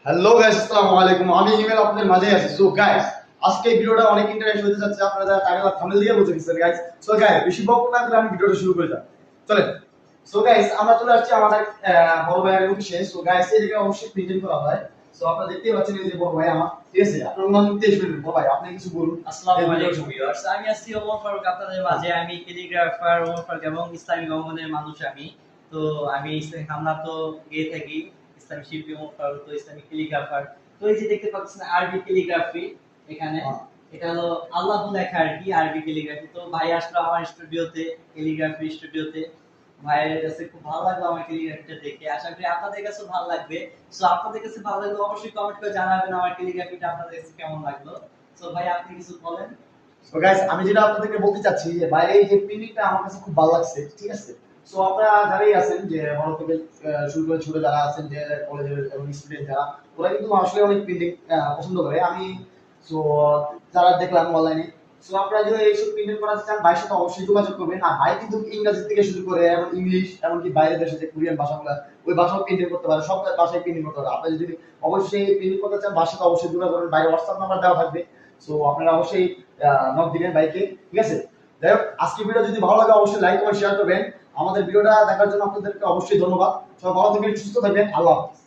Hello guys, আসসালামু আলাইকুম। আমি ইমেল আপনাদের মাঝে আছি। সো গাইস, আজকে এই ভিডিওটা অনেক ইন্টারেস্ট হতে যাচ্ছে। আপনারা যারা টাইটেল আর থাম্বনেল দিয়ে বুঝে গেছেন গাইস। সো গাইস, বেশি বক না করে আমি ভিডিওটা শুরু করে দিই। চলেন। সো গাইস, আমরা চলে আসছি আমাদের বড় ভাইয়ের অফিসে। সো গাইস, এদিকে অবশ্যই প্রিন্টিং করা হয়। সো আপনারা দেখতেই পাচ্ছেন এই যে বড় ভাই আমার, ঠিক আছে? আপনার নাম 23 মিনিট। বড় ভাই, আপনি কিছু বলুন। আসসালামু আলাইকুম ভিউয়ার্স, আমি আছি ওমর ফারুক আপনাদের মাঝে। আমি ক্যালিগ্রাফার ওমর ফারুক এবং ইসলামিক অঙ্গনের মানুষ আমি। তো আমি ইসলামিক আমরা তো গিয়ে থাকি ইসলামিক শিল্পী ওমর ফারুক, তো ইসলামিক ক্যালিগ্রাফার। তো এই যে দেখতে পাচ্ছেন আরবি ক্যালিগ্রাফি এখানে, এটা হলো আল্লাহ লেখা আর কি আরবি ক্যালিগ্রাফি। তো ভাই আসলো আমার স্টুডিওতে, ক্যালিগ্রাফি স্টুডিওতে। ভাইয়ের কাছে খুব ভালো লাগলো আমার ক্যালিগ্রাফিটা দেখে। আশা করি আপনাদের কাছেও ভালো লাগবে। সো আপনাদের কাছে ভালো লাগলে অবশ্যই কমেন্ট করে জানাবেন আমার ক্যালিগ্রাফিটা আপনাদের কাছে কেমন লাগলো। সো ভাই আপনি কিছু বলেন। সো গাইস, আমি যেটা আপনাদেরকে বলতে চাচ্ছি যে ভাই, এই যে প্রিন্টিংটা আমার কাছে খুব ভালো লাগছে, ঠিক আছে? সো আপনারা যারাই আছেন যে বড় থেকে শুরু করে ছোট যারা আছেন যে কলেজের এবং স্টুডেন্ট যারা, ওরা কিন্তু আসলে অনেক প্রিন্টিং পছন্দ করে। আমি সো যারা দেখলাম অনলাইনে, সো আপনারা যদি এইসব প্রিন্টিং করাতে চান ভাইয়ের সাথে অবশ্যই যোগাযোগ করবেন। আর ভাই কিন্তু ইংরেজি থেকে শুরু করে এবং ইংলিশ এমনকি বাইরের দেশে যে কোরিয়ান ভাষাগুলো, ওই ভাষাও প্রিন্টিং করতে পারে। সব ভাষায় প্রিন্টিং করতে পারে। আপনারা যদি অবশ্যই প্রিন্টিং করতে চান ভাইয়ের সাথে অবশ্যই যোগাযোগ করবেন। বাইরে হোয়াটসঅ্যাপ নাম্বার দেওয়া থাকবে। সো আপনারা অবশ্যই নক দিবেন বাইকে, ঠিক আছে? যাই হোক, আজকের ভিডিও যদি ভালো লাগে অবশ্যই লাইক এবং শেয়ার করবেন। আমাদের ভিডিওটা দেখার জন্য আপনাদেরকে অবশ্যই ধন্যবাদ। সবাই ভালো থাকবেন, সুস্থ থাকবেন। আল্লাহ হাফেজ।